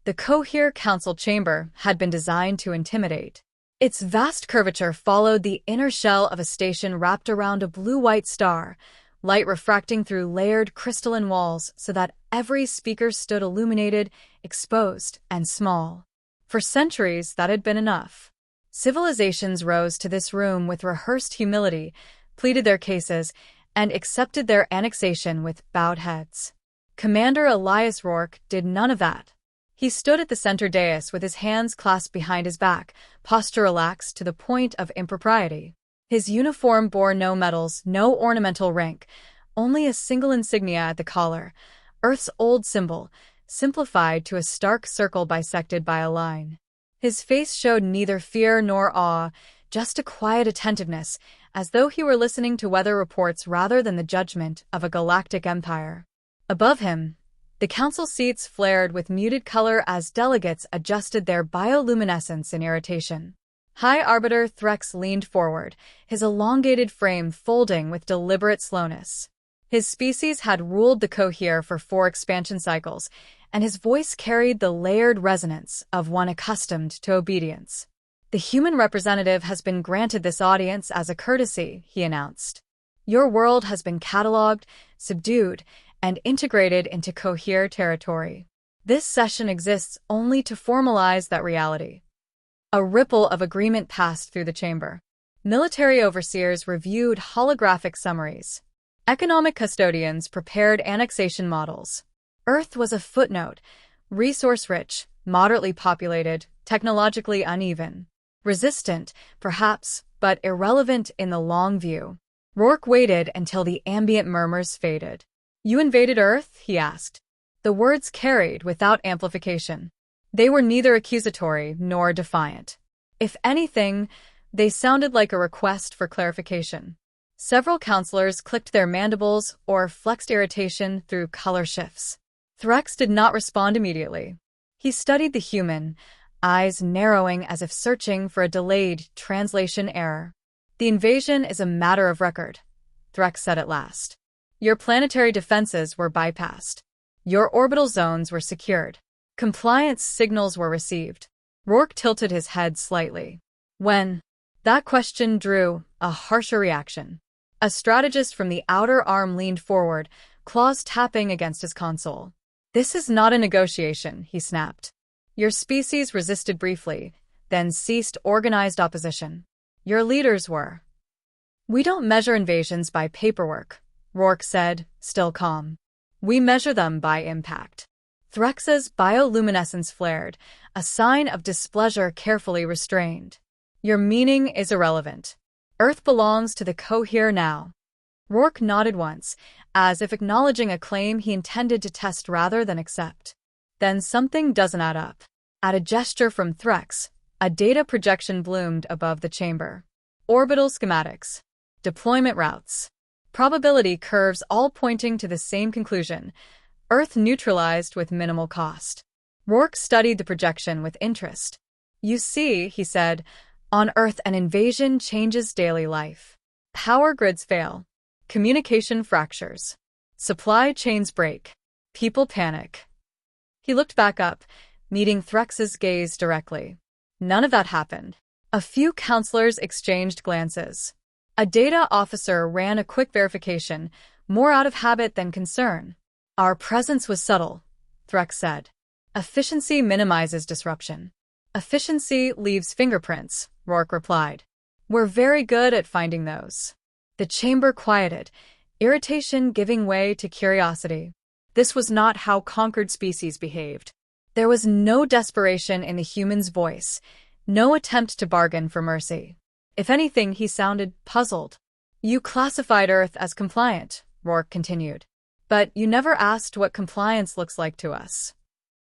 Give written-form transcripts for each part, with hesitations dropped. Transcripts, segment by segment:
The CoHere Council chamber had been designed to intimidate. Its vast curvature followed the inner shell of a station wrapped around a blue-white star, light refracting through layered crystalline walls so that every speaker stood illuminated, exposed, and small. For centuries, that had been enough. Civilizations rose to this room with rehearsed humility, pleaded their cases, and accepted their annexation with bowed heads. Commander Elias Rourke did none of that. He stood at the center dais with his hands clasped behind his back, posture relaxed to the point of impropriety. His uniform bore no medals, no ornamental rank, only a single insignia at the collar, Earth's old symbol, simplified to a stark circle bisected by a line. His face showed neither fear nor awe, just a quiet attentiveness, as though he were listening to weather reports rather than the judgment of a galactic empire. Above him, the council seats flared with muted color as delegates adjusted their bioluminescence in irritation. High Arbiter Threx leaned forward, his elongated frame folding with deliberate slowness. His species had ruled the CoHere for 4 expansion cycles, and his voice carried the layered resonance of one accustomed to obedience. The human representative has been granted this audience as a courtesy, he announced. Your world has been catalogued, subdued, and integrated into CoHere territory. This session exists only to formalize that reality. A ripple of agreement passed through the chamber. Military overseers reviewed holographic summaries. Economic custodians prepared annexation models. Earth was a footnote, resource-rich, moderately populated, technologically uneven. Resistant, perhaps, but irrelevant in the long view. Rourke waited until the ambient murmurs faded. You invaded Earth? He asked. The words carried without amplification. They were neither accusatory nor defiant. If anything, they sounded like a request for clarification. Several counselors clicked their mandibles or flexed irritation through color shifts. Threx did not respond immediately. He studied the human, eyes narrowing as if searching for a delayed translation error. The invasion is a matter of record, Threx said at last. Your planetary defenses were bypassed. Your orbital zones were secured. Compliance signals were received. Rourke tilted his head slightly. When? That question drew a harsher reaction. A strategist from the outer arm leaned forward, claws tapping against his console. This is not a negotiation, he snapped. Your species resisted briefly, then ceased organized opposition. Your leaders were. We don't measure invasions by paperwork, Rourke said, still calm. We measure them by impact. Threx's bioluminescence flared, a sign of displeasure carefully restrained. Your meaning is irrelevant. Earth belongs to the CoHere now. Rourke nodded once, as if acknowledging a claim he intended to test rather than accept. Then something doesn't add up. At a gesture from Threx, a data projection bloomed above the chamber. Orbital schematics. Deployment routes. Probability curves all pointing to the same conclusion. Earth neutralized with minimal cost. Rourke studied the projection with interest. You see, he said, on Earth an invasion changes daily life. Power grids fail. Communication fractures. Supply chains break. People panic. He looked back up, meeting Threx's gaze directly. None of that happened. A few counselors exchanged glances. A data officer ran a quick verification, more out of habit than concern. Our presence was subtle, Threx said. Efficiency minimizes disruption. Efficiency leaves fingerprints, Rourke replied. We're very good at finding those. The chamber quieted, irritation giving way to curiosity. This was not how conquered species behaved. There was no desperation in the human's voice, no attempt to bargain for mercy. If anything, he sounded puzzled. You classified Earth as compliant, Rourke continued. But you never asked what compliance looks like to us.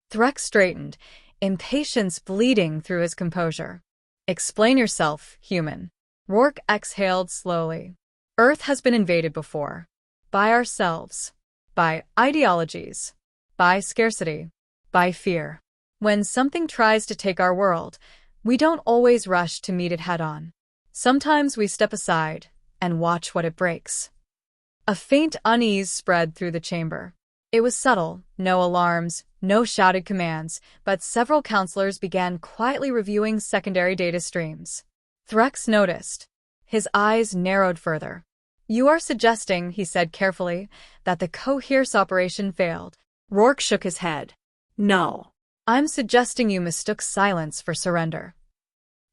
Threx straightened, impatience bleeding through his composure. Explain yourself, human. Rourke exhaled slowly. Earth has been invaded before. By ourselves. By ideologies. By scarcity. By fear. When something tries to take our world, we don't always rush to meet it head-on. Sometimes we step aside and watch what it breaks. A faint unease spread through the chamber. It was subtle, no alarms, No shouted commands, but several counselors began quietly reviewing secondary data streams. Threx noticed. His eyes narrowed further. "You are suggesting," he said carefully, "that the CoHere operation failed." Rourke shook his head. "No. I'm suggesting you mistook silence for surrender."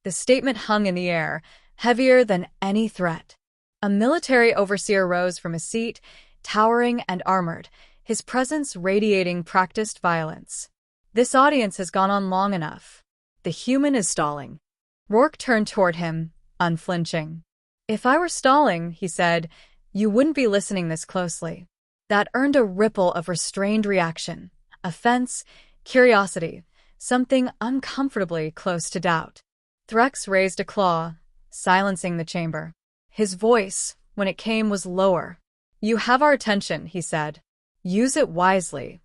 The statement hung in the air, heavier than any threat. A military overseer rose from his seat, towering and armored, his presence radiating practiced violence. "This audience has gone on long enough. The human is stalling." Rourke turned toward him, unflinching. "If I were stalling," he said, "you wouldn't be listening this closely." That earned a ripple of restrained reaction, offense, curiosity, something uncomfortably close to doubt. Threx raised a claw, silencing the chamber. His voice, when it came, was lower. "You have our attention," he said. "Use it wisely."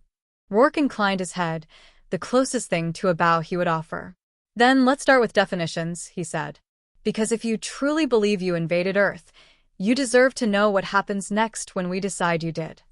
Rourke inclined his head, the closest thing to a bow he would offer. "Then let's start with definitions," he said. "Because if you truly believe you invaded Earth, you deserve to know what happens next when we decide you did."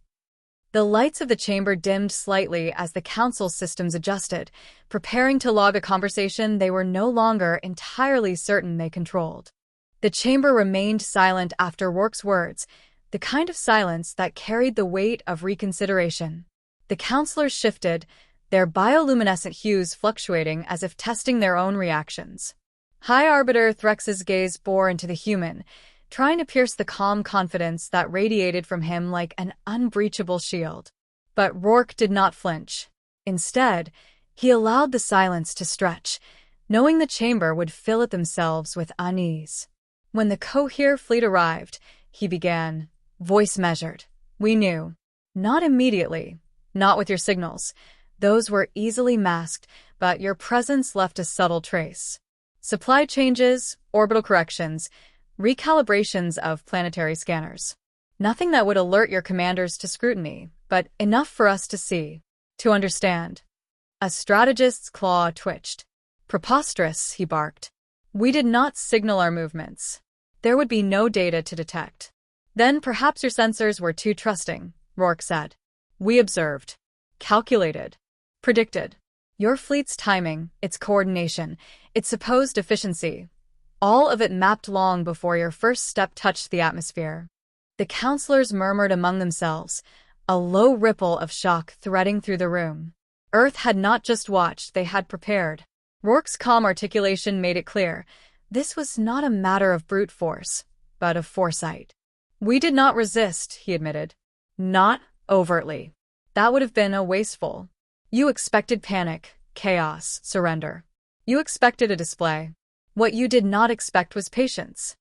The lights of the chamber dimmed slightly as the council's systems adjusted, preparing to log a conversation they were no longer entirely certain they controlled. The chamber remained silent after Rourke's words, the kind of silence that carried the weight of reconsideration. The counselors shifted, their bioluminescent hues fluctuating as if testing their own reactions. High Arbiter Threx's gaze bore into the human, trying to pierce the calm confidence that radiated from him like an unbreachable shield. But Rourke did not flinch. Instead, he allowed the silence to stretch, knowing the chamber would fill it themselves with unease. "When the CoHere fleet arrived," he began, voice measured, "we knew. Not immediately, not with your signals. Those were easily masked, but your presence left a subtle trace. Supply changes, orbital corrections, recalibrations of planetary scanners. Nothing that would alert your commanders to scrutiny, but enough for us to see, to understand." A strategist's claw twitched. "Preposterous," he barked. "We did not signal our movements. There would be no data to detect." "Then perhaps your sensors were too trusting," Rourke said. "We observed, calculated, predicted. Your fleet's timing, its coordination, its supposed efficiency, all of it mapped long before your first step touched the atmosphere." The counselors murmured among themselves, a low ripple of shock threading through the room. Earth had not just watched, they had prepared. Rourke's calm articulation made it clear. This was not a matter of brute force, but of foresight. "We did not resist," he admitted. "Not overtly. That would have been a wasteful. You expected panic, chaos, surrender. You expected a display. What you did not expect was patience."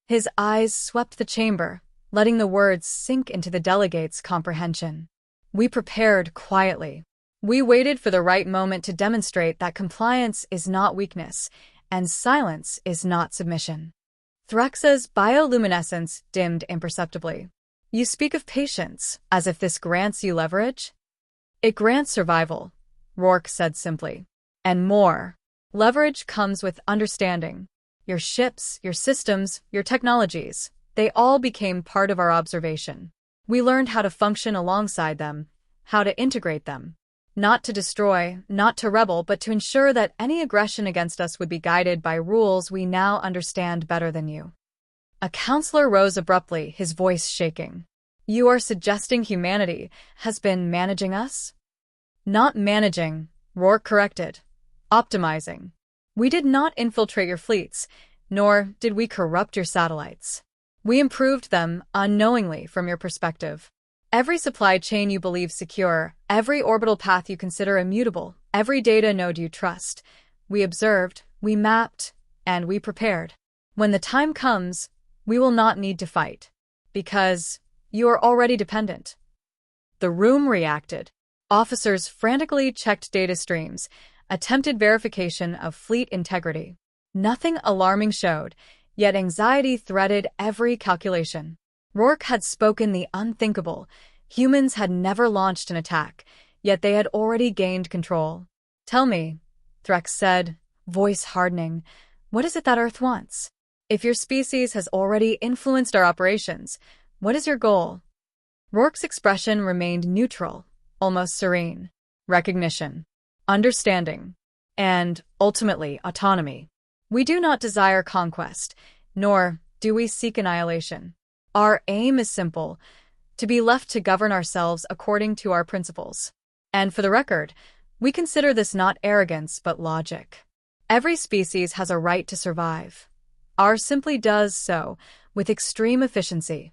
His eyes swept the chamber, letting the words sink into the delegates' comprehension. "We prepared quietly. We waited for the right moment to demonstrate that compliance is not weakness, and silence is not submission." Threx's bioluminescence dimmed imperceptibly. "You speak of patience, as if this grants you leverage?" "It grants survival," Rourke said simply. "And more. Leverage comes with understanding. Your ships, your systems, your technologies, they all became part of our observation. We learned how to function alongside them, how to integrate them. Not to destroy, not to rebel, but to ensure that any aggression against us would be guided by rules we now understand better than you." A counselor rose abruptly, his voice shaking. "You are suggesting humanity has been managing us?" "Not managing," Rourke corrected. "Optimizing. We did not infiltrate your fleets, nor did we corrupt your satellites. We improved them unknowingly from your perspective. Every supply chain you believe secure, every orbital path you consider immutable, every data node you trust. We observed, we mapped, and we prepared. When the time comes, we will not need to fight. Because you are already dependent." The room reacted. Officers frantically checked data streams, attempted verification of fleet integrity. Nothing alarming showed, yet anxiety threaded every calculation. Rourke had spoken the unthinkable. Humans had never launched an attack, yet they had already gained control. "Tell me," Threx said, voice hardening, "what is it that Earth wants? If your species has already influenced our operations, what is your goal?" Rourke's expression remained neutral, almost serene. recognition, understanding, and, ultimately, autonomy. We do not desire conquest, nor do we seek annihilation. Our aim is simple: to be left to govern ourselves according to our principles. And for the record, we consider this not arrogance but logic. Every species has a right to survive. Ours simply does so with extreme efficiency.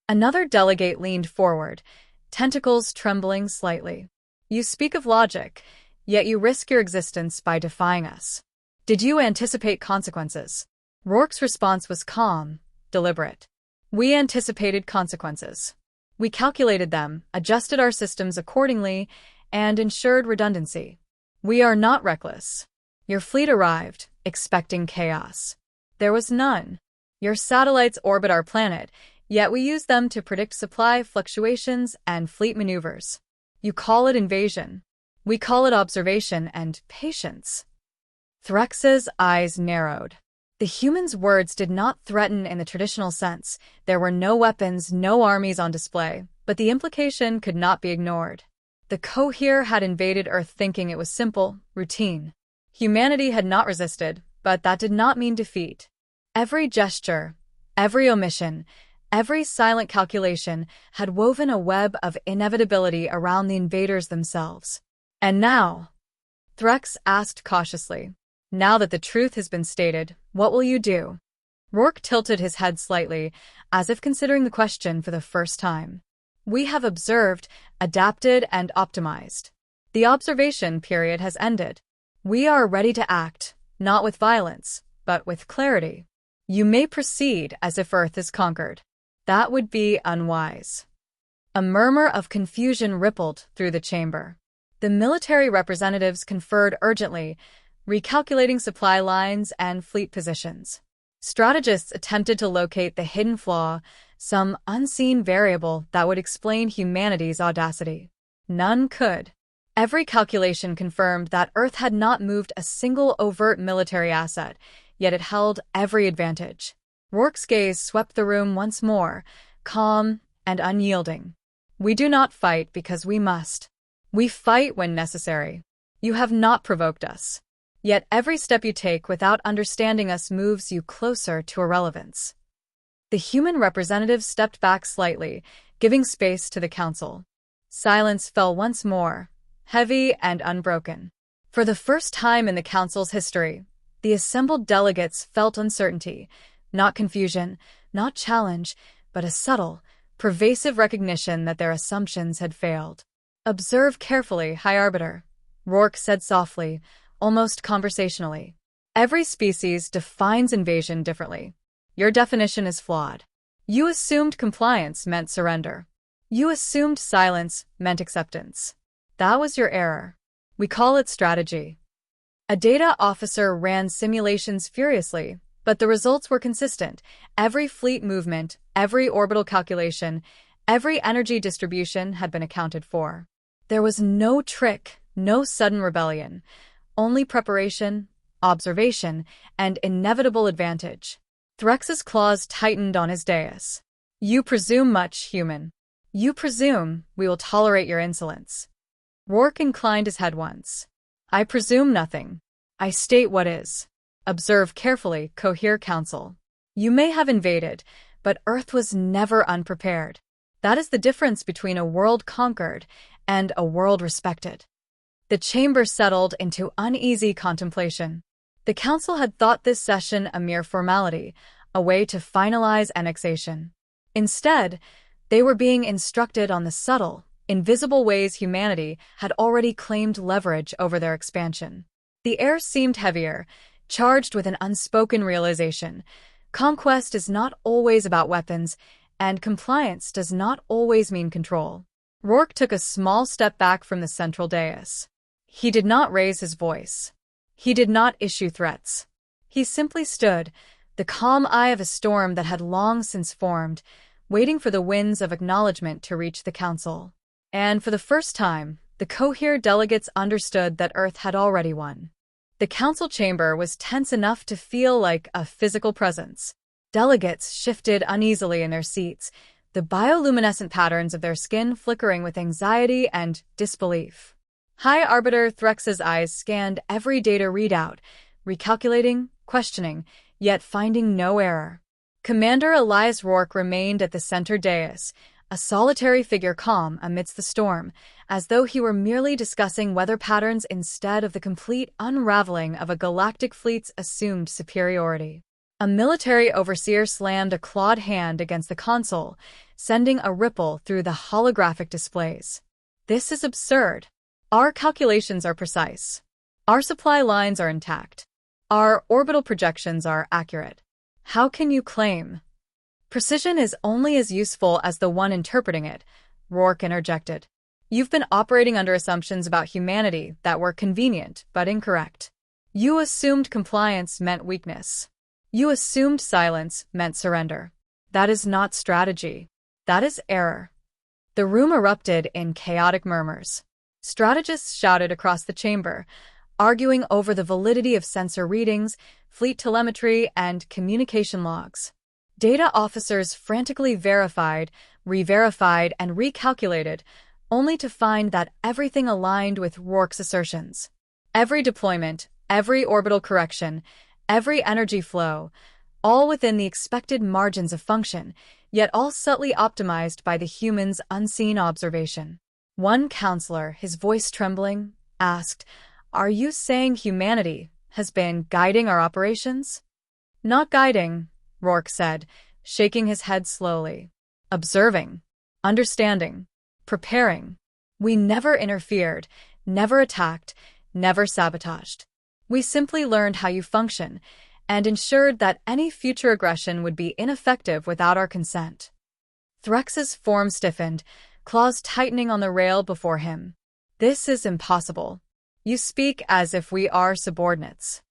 Another delegate leaned forward, tentacles trembling slightly. You speak of logic, yet you risk your existence by defying us. Did you anticipate consequences? Rourke's response was calm, deliberate. We anticipated consequences. We calculated them, adjusted our systems accordingly, and ensured redundancy. We are not reckless. Your fleet arrived, expecting chaos. There was none. Your satellites orbit our planet, yet we use them to predict supply fluctuations and fleet maneuvers. You call it invasion. We call it observation and patience. Threx's eyes narrowed. The human's words did not threaten in the traditional sense. There were no weapons, no armies on display, but the implication could not be ignored. The CoHere had invaded Earth thinking it was simple, routine. Humanity had not resisted, but that did not mean defeat. Every gesture, every omission, every silent calculation had woven a web of inevitability around the invaders themselves. And now, Threx asked cautiously, now that the truth has been stated, what will you do? Rourke tilted his head slightly, as if considering the question for the first time. We have observed, adapted, and optimized. The observation period has ended. We are ready to act, not with violence, but with clarity. You may proceed as if Earth is conquered. That would be unwise. A murmur of confusion rippled through the chamber. The military representatives conferred urgently, recalculating supply lines and fleet positions. Strategists attempted to locate the hidden flaw, some unseen variable that would explain humanity's audacity. None could. Every calculation confirmed that Earth had not moved a single overt military asset, yet it held every advantage. Rourke's gaze swept the room once more, calm and unyielding. We do not fight because we must. We fight when necessary. You have not provoked us. Yet every step you take without understanding us moves you closer to irrelevance. The human representative stepped back slightly, giving space to the council. Silence fell once more, heavy and unbroken. For the first time in the council's history, the assembled delegates felt uncertainty, not confusion, not challenge, but a subtle, pervasive recognition that their assumptions had failed. Observe carefully, High Arbiter, Rourke said softly, almost conversationally. Every species defines invasion differently. Your definition is flawed. You assumed compliance meant surrender. You assumed silence meant acceptance. That was your error. We call it strategy. A data officer ran simulations furiously, but the results were consistent. Every fleet movement, every orbital calculation, every energy distribution had been accounted for. There was no trick, no sudden rebellion. Only preparation, observation, and inevitable advantage. Threx's claws tightened on his dais. You presume much, human. You presume we will tolerate your insolence. Rourke inclined his head once. I presume nothing. I state what is. Observe carefully, CoHere Council. You may have invaded, but Earth was never unprepared. That is the difference between a world conquered and a world respected. The chamber settled into uneasy contemplation. The council had thought this session a mere formality, a way to finalize annexation. Instead, they were being instructed on the subtle, invisible ways humanity had already claimed leverage over their expansion. The air seemed heavier, charged with an unspoken realization. Conquest is not always about weapons, and compliance does not always mean control. Rourke took a small step back from the central dais. He did not raise his voice. He did not issue threats. He simply stood, the calm eye of a storm that had long since formed, waiting for the winds of acknowledgement to reach the council. And for the first time, the CoHere delegates understood that Earth had already won. The council chamber was tense enough to feel like a physical presence. Delegates shifted uneasily in their seats, the bioluminescent patterns of their skin flickering with anxiety and disbelief. High Arbiter Threx's eyes scanned every data readout, recalculating, questioning, yet finding no error. Commander Elias Rourke remained at the center dais, a solitary figure calm amidst the storm, as though he were merely discussing weather patterns instead of the complete unraveling of a galactic fleet's assumed superiority. A military overseer slammed a clawed hand against the console, sending a ripple through the holographic displays. This is absurd. Our calculations are precise. Our supply lines are intact. Our orbital projections are accurate. How can you claim? Precision is only as useful as the one interpreting it, Rourke interjected. You've been operating under assumptions about humanity that were convenient but incorrect. You assumed compliance meant weakness. You assumed silence meant surrender. That is not strategy. That is error. The room erupted in chaotic murmurs. Strategists shouted across the chamber, arguing over the validity of sensor readings, fleet telemetry, and communication logs. Data officers frantically verified, re-verified, and recalculated, only to find that everything aligned with Rourke's assertions. Every deployment, every orbital correction, every energy flow, all within the expected margins of function, yet all subtly optimized by the human's unseen observation. One counselor, his voice trembling, asked, "Are you saying humanity has been guiding our operations?" "Not guiding," Rourke said, shaking his head slowly. "Observing, understanding, preparing. We never interfered, never attacked, never sabotaged. We simply learned how you function and ensured that any future aggression would be ineffective without our consent." Threx's form stiffened, claws tightening on the rail before him. "This is impossible. You speak as if we are subordinates."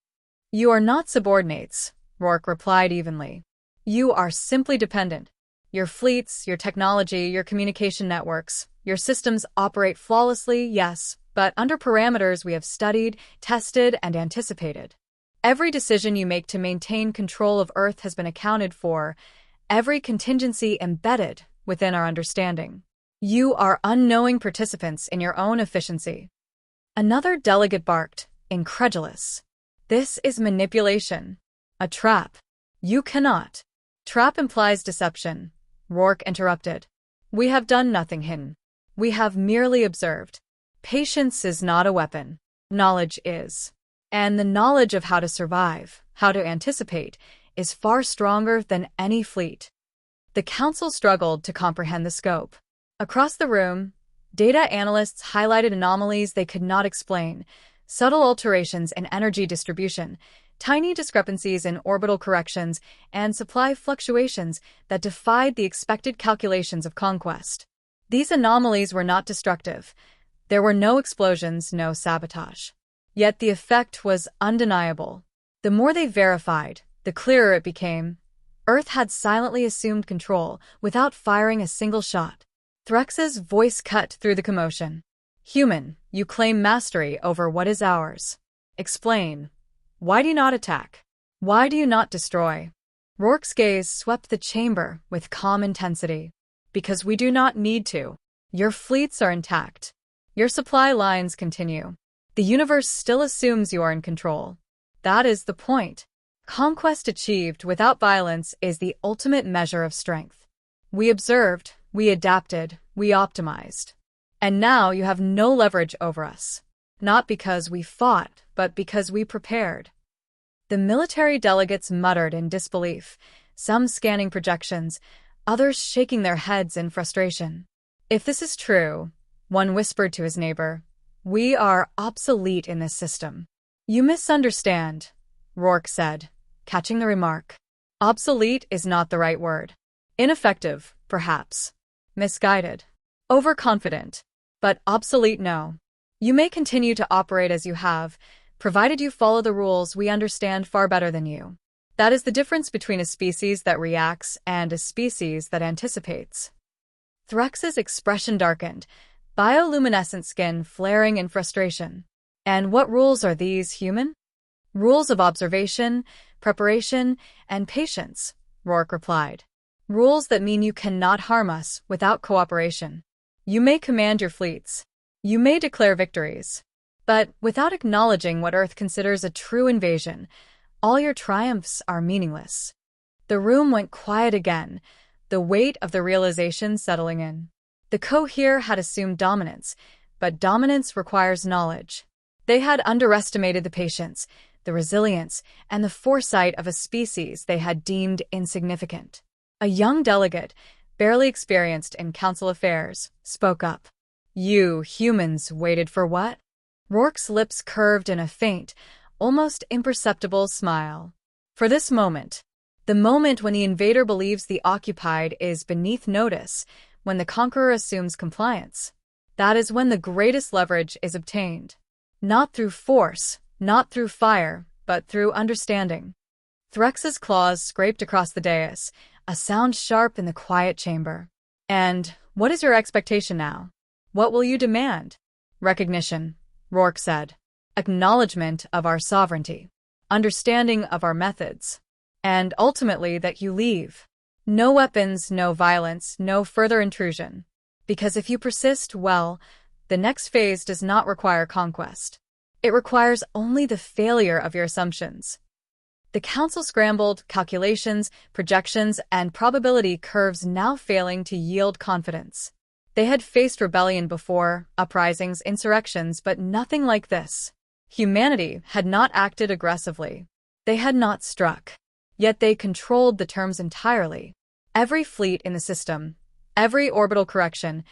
"You are not subordinates," Rourke replied evenly. "You are simply dependent. Your fleets, your technology, your communication networks, your systems operate flawlessly, yes, but under parameters we have studied, tested, and anticipated. Every decision you make to maintain control of Earth has been accounted for, every contingency embedded within our understanding. You are unknowing participants in your own efficiency." Another delegate barked, incredulous. "This is manipulation. A trap. You cannot." "Trap implies deception," Rourke interrupted. "We have done nothing hidden. We have merely observed. Patience is not a weapon. Knowledge is. And the knowledge of how to survive, how to anticipate, is far stronger than any fleet." The council struggled to comprehend the scope. Across the room, data analysts highlighted anomalies they could not explain, subtle alterations in energy distribution, tiny discrepancies in orbital corrections, and supply fluctuations that defied the expected calculations of conquest. These anomalies were not destructive. There were no explosions, no sabotage. Yet the effect was undeniable. The more they verified, the clearer it became. Earth had silently assumed control without firing a single shot. Threx's voice cut through the commotion. "Human, you claim mastery over what is ours. Explain. Why do you not attack? Why do you not destroy?" Rourke's gaze swept the chamber with calm intensity. "Because we do not need to. Your fleets are intact. Your supply lines continue. The universe still assumes you are in control. That is the point. Conquest achieved without violence is the ultimate measure of strength. We observed, we adapted, we optimized. And now you have no leverage over us. Not because we fought, but because we prepared." The military delegates muttered in disbelief, some scanning projections, others shaking their heads in frustration. "If this is true," one whispered to his neighbor, "we are obsolete in this system." "You misunderstand," Rourke said, catching the remark. "Obsolete is not the right word. Ineffective, perhaps. Misguided. Overconfident. But obsolete, no. You may continue to operate as you have, provided you follow the rules we understand far better than you. That is the difference between a species that reacts and a species that anticipates." Threx's expression darkened, bioluminescent skin flaring in frustration. "And what rules are these, human?" "Rules of observation, preparation, and patience," Rourke replied. "Rules that mean you cannot harm us without cooperation. You may command your fleets. You may declare victories, but without acknowledging what Earth considers a true invasion, all your triumphs are meaningless. The room went quiet again, the weight of the realization settling in. The CoHere had assumed dominance, but dominance requires knowledge. They had underestimated the patience, the resilience, and the foresight of a species they had deemed insignificant. A young delegate, barely experienced in council affairs, spoke up. You, humans, waited for what? Rourke's lips curved in a faint, almost imperceptible smile. For this moment. The moment when the invader believes the occupied is beneath notice, when the conqueror assumes compliance. That is when the greatest leverage is obtained. Not through force, not through fire, but through understanding. Threx's claws scraped across the dais, a sound sharp in the quiet chamber. And what is your expectation now? What will you demand? Recognition, Rourke said. Acknowledgement of our sovereignty. Understanding of our methods. And ultimately that you leave. No weapons, no violence, no further intrusion. Because if you persist, well, the next phase does not require conquest. It requires only the failure of your assumptions. The council scrambled, calculations, projections, and probability curves now failing to yield confidence. They had faced rebellion before, uprisings, insurrections, but nothing like this. Humanity had not acted aggressively. They had not struck. Yet they controlled the terms entirely. Every fleet in the system, every orbital correction,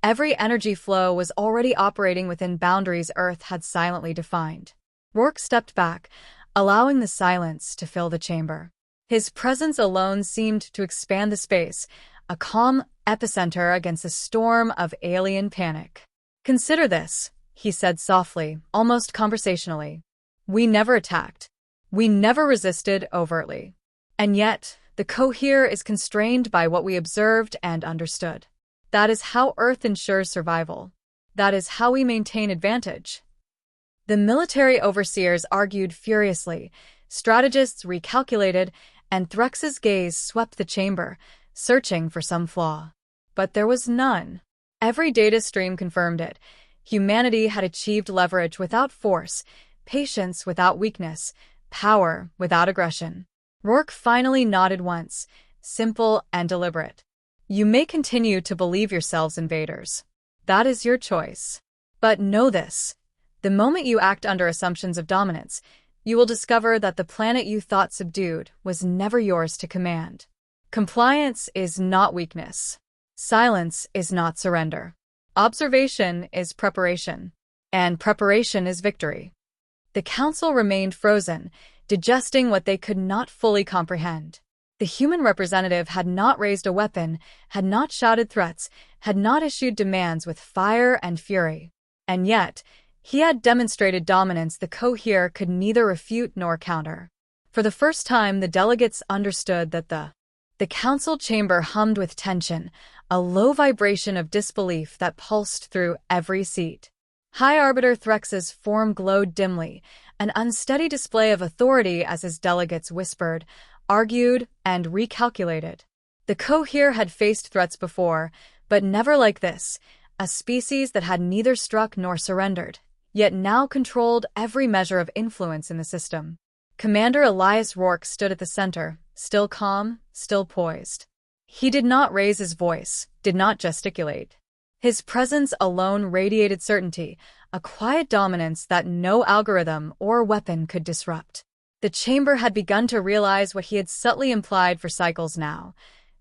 every energy flow was already operating within boundaries Earth had silently defined. Rourke stepped back, allowing the silence to fill the chamber. His presence alone seemed to expand the space, a calm epicenter against a storm of alien panic. Consider this, he said softly, almost conversationally. We never attacked. We never resisted overtly. And yet, the CoHere is constrained by what we observed and understood. That is how Earth ensures survival. That is how we maintain advantage. The military overseers argued furiously, strategists recalculated, and Threx's gaze swept the chamber, searching for some flaw. But there was none. Every data stream confirmed it. Humanity had achieved leverage without force, patience without weakness, power without aggression. Rourke finally nodded once, simple and deliberate. You may continue to believe yourselves invaders. That is your choice. But know this. The moment you act under assumptions of dominance, you will discover that the planet you thought subdued was never yours to command. Compliance is not weakness. Silence is not surrender. Observation is preparation. And preparation is victory. The council remained frozen, digesting what they could not fully comprehend. The human representative had not raised a weapon, had not shouted threats, had not issued demands with fire and fury. And yet, he had demonstrated dominance the CoHere could neither refute nor counter. For the first time, the delegates understood that the council chamber hummed with tension, a low vibration of disbelief that pulsed through every seat. High Arbiter Threx's form glowed dimly, an unsteady display of authority as his delegates whispered, argued, and recalculated. The CoHere had faced threats before, but never like this, a species that had neither struck nor surrendered, yet now controlled every measure of influence in the system. Commander Elias Rourke stood at the center, still calm, still poised. He did not raise his voice, did not gesticulate. His presence alone radiated certainty, a quiet dominance that no algorithm or weapon could disrupt. The chamber had begun to realize what he had subtly implied for cycles now.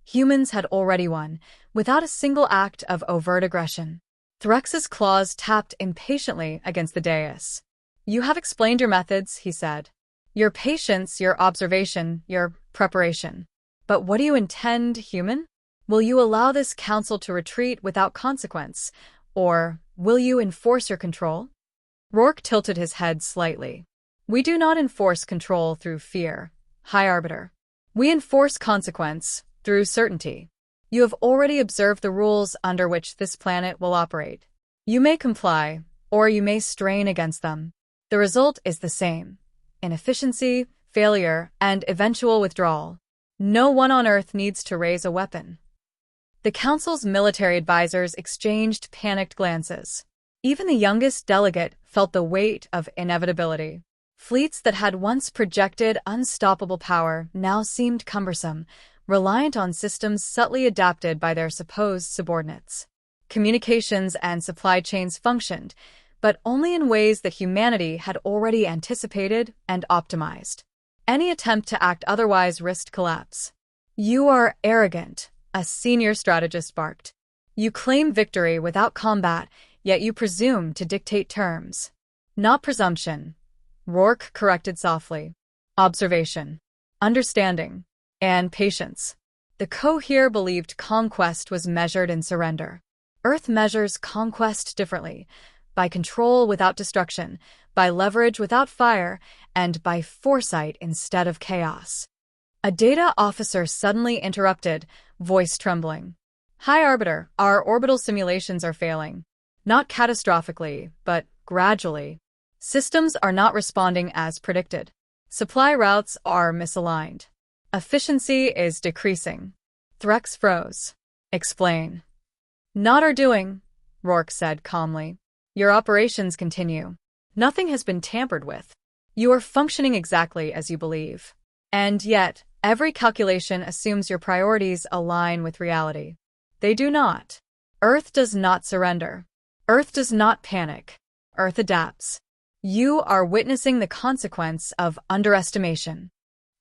Humans had already won, without a single act of overt aggression. Threx's claws tapped impatiently against the dais. You have explained your methods, he said. Your patience, your observation, your preparation. But what do you intend, human? Will you allow this council to retreat without consequence, or will you enforce your control? Rourke tilted his head slightly. We do not enforce control through fear, High Arbiter. We enforce consequence through certainty. You have already observed the rules under which this planet will operate. You may comply, or you may strain against them. The result is the same: inefficiency, failure, and eventual withdrawal. No one on Earth needs to raise a weapon. The Council's military advisors exchanged panicked glances. Even the youngest delegate felt the weight of inevitability. Fleets that had once projected unstoppable power now seemed cumbersome, reliant on systems subtly adapted by their supposed subordinates. Communications and supply chains functioned, but only in ways that humanity had already anticipated and optimized. Any attempt to act otherwise risked collapse. "You are arrogant," a senior strategist barked. "You claim victory without combat, yet you presume to dictate terms." "Not presumption," Rourke corrected softly. "Observation, understanding, and patience." The CoHere believed conquest was measured in surrender. Earth measures conquest differently, by control without destruction, by leverage without fire, and by foresight instead of chaos. A data officer suddenly interrupted, voice trembling. "High Arbiter, our orbital simulations are failing. Not catastrophically, but gradually. Systems are not responding as predicted. Supply routes are misaligned. Efficiency is decreasing." Threx froze. "Explain." "Not our doing," Rourke said calmly. "Your operations continue. Nothing has been tampered with. You are functioning exactly as you believe. And yet, every calculation assumes your priorities align with reality. They do not. Earth does not surrender. Earth does not panic. Earth adapts. You are witnessing the consequence of underestimation."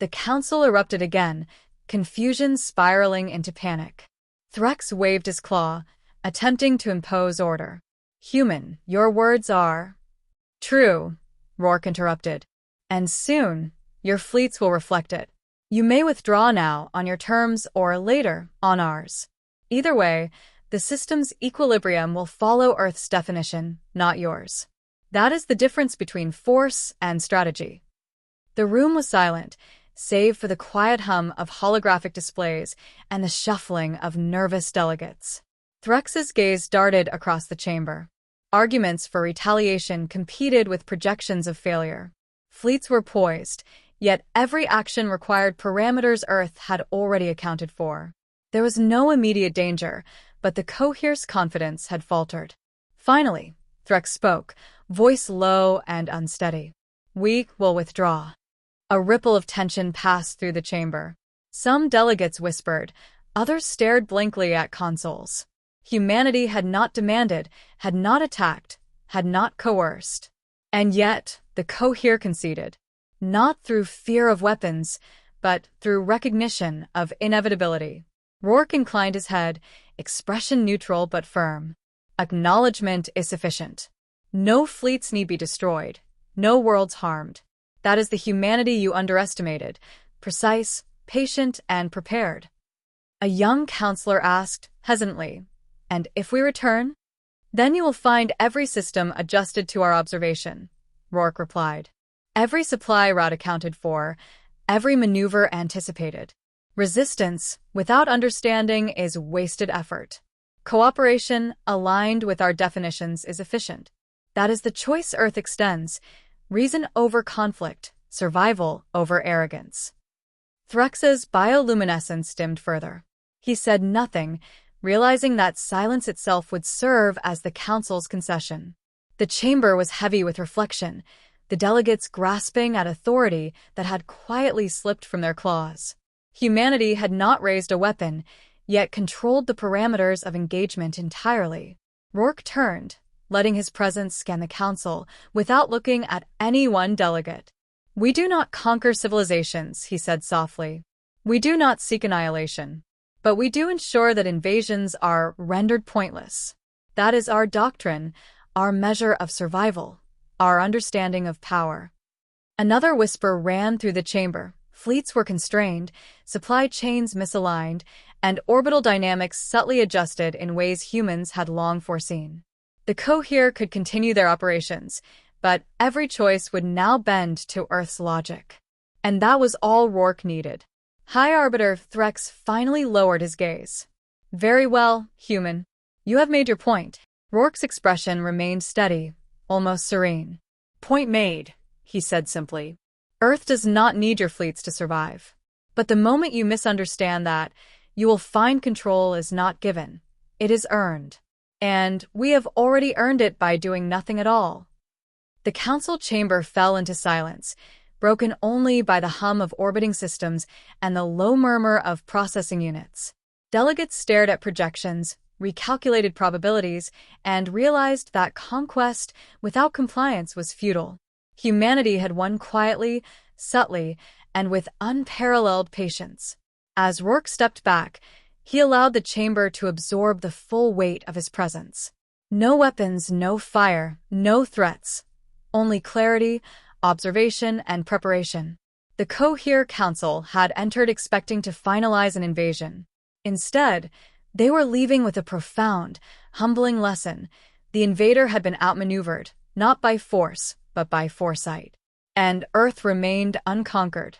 The council erupted again, confusion spiraling into panic. Threx waved his claw, attempting to impose order. "Human, your words are..." "True," Rourke interrupted. "And soon, your fleets will reflect it. You may withdraw now on your terms or later on ours. Either way, the system's equilibrium will follow Earth's definition, not yours. That is the difference between force and strategy." The room was silent, save for the quiet hum of holographic displays and the shuffling of nervous delegates. Threx's gaze darted across the chamber. Arguments for retaliation competed with projections of failure. Fleets were poised, yet every action required parameters Earth had already accounted for. There was no immediate danger, but the CoHere's confidence had faltered. Finally, Threx spoke, voice low and unsteady. "We will withdraw." A ripple of tension passed through the chamber. Some delegates whispered, others stared blankly at consoles. Humanity had not demanded, had not attacked, had not coerced. And yet, the CoHere conceded. Not through fear of weapons, but through recognition of inevitability. Rourke inclined his head, expression neutral but firm. "Acknowledgement is sufficient. No fleets need be destroyed, no worlds harmed. That is the humanity you underestimated, precise, patient, and prepared." A young counselor asked, hesitantly, "And if we return?" "Then you will find every system adjusted to our observation," Rourke replied. "Every supply route accounted for, every maneuver anticipated. Resistance, without understanding, is wasted effort. Cooperation, aligned with our definitions, is efficient. That is the choice Earth extends, reason over conflict, survival over arrogance." Threx's bioluminescence dimmed further. He said nothing, realizing that silence itself would serve as the council's concession. The chamber was heavy with reflection, the delegates grasping at authority that had quietly slipped from their claws. Humanity had not raised a weapon, yet controlled the parameters of engagement entirely. Rourke turned, letting his presence scan the council without looking at any one delegate. "We do not conquer civilizations," he said softly. "We do not seek annihilation. But we do ensure that invasions are rendered pointless. That is our doctrine, our measure of survival, our understanding of power." Another whisper ran through the chamber. Fleets were constrained, supply chains misaligned, and orbital dynamics subtly adjusted in ways humans had long foreseen. The CoHere could continue their operations, but every choice would now bend to Earth's logic. And that was all Rourke needed. High Arbiter Threx finally lowered his gaze. "Very well, human. You have made your point." Rourke's expression remained steady, almost serene. "Point made," he said simply. "Earth does not need your fleets to survive. But the moment you misunderstand that, you will find control is not given. It is earned. and we have already earned it by doing nothing at all. The council chamber fell into silence, broken only by the hum of orbiting systems and the low murmur of processing units. Delegates stared at projections, recalculated probabilities, and realized that conquest without compliance was futile. Humanity had won quietly, subtly, and with unparalleled patience. As Rourke stepped back, he allowed the chamber to absorb the full weight of his presence. No weapons, no fire, no threats. Only clarity, observation, and preparation. The CoHere Council had entered expecting to finalize an invasion. Instead, they were leaving with a profound, humbling lesson. The invader had been outmaneuvered, not by force, but by foresight. And Earth remained unconquered.